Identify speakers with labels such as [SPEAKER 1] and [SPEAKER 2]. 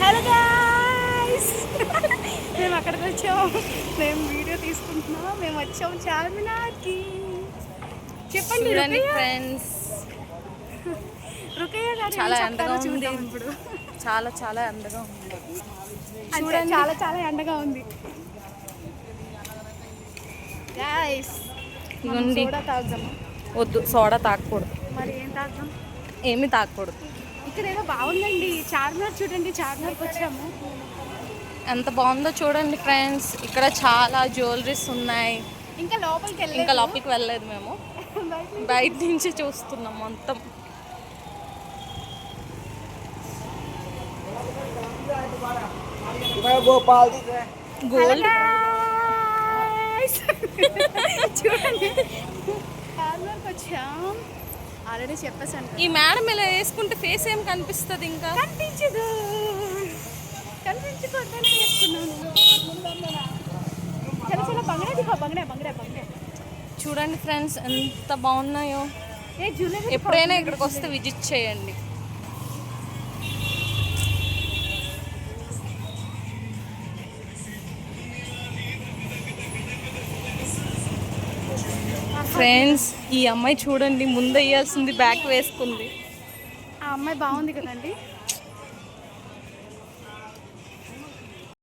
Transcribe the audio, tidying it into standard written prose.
[SPEAKER 1] Hello guys మేము అక్కడికి వచ్చాము, మేము వీడియో తీసుకుంటున్నాం, మేము వచ్చాము చార్మినార్కి. చెప్పండి
[SPEAKER 2] ఫ్రెండ్స్,
[SPEAKER 1] రుకయ్య గారు
[SPEAKER 2] చాలా ఎండగా ఉంది
[SPEAKER 1] చూద్దాం ఇప్పుడు.
[SPEAKER 2] చాలా చాలా ఎండగా ఉంది.
[SPEAKER 1] చూడండి, చాలా చాలా ఎండగా ఉంది గైస్.
[SPEAKER 2] ఇదిగోండి,
[SPEAKER 1] సోడా తాగుదామా?
[SPEAKER 2] వద్దు, సోడా తాగకూడదు.
[SPEAKER 1] మరి ఏం తాగుదాం?
[SPEAKER 2] ఏమీ తాగకూడదు.
[SPEAKER 1] ఇక్కడ ఏదో బాగుందండి చార్మినార్, చూడండి చార్మినార్కి వచ్చాము.
[SPEAKER 2] ఎంత బాగుందో చూడండి ఫ్రెండ్స్. ఇక్కడ చాలా జ్యువెలరీస్ ఉన్నాయి.
[SPEAKER 1] ఇంకా
[SPEAKER 2] లోపలికి వెళ్ళలేదు మేము, బయట నుంచి చూస్తున్నాం మొత్తం. గోల్డ్
[SPEAKER 1] చూడండి చార్మినార్కి వచ్చాం. ఆల్రెడీ చెప్పేసాను.
[SPEAKER 2] ఈ మేడం ఇలా వేసుకుంటే ఫేస్ ఏం కనిపిస్తుంది? ఇంకా
[SPEAKER 1] కనిపించదు, కనిపించకుండానే వేసుకున్నాను. చాలా చాలా బంగడే దిగో, బంగడే బంగడే బంగడే.
[SPEAKER 2] చూడండి ఫ్రెండ్స్ ఎంత బాగున్నాయో. ఎప్పుడైనా ఇక్కడికి వస్తే విజిట్ చేయండి. ఫ్రెండ్స్, ఈ అమ్మాయి చూడండి, ముందు వేయాల్సింది బ్యాక్ వేసుకుంది.
[SPEAKER 1] ఆ అమ్మాయి బాగుంది కదండి.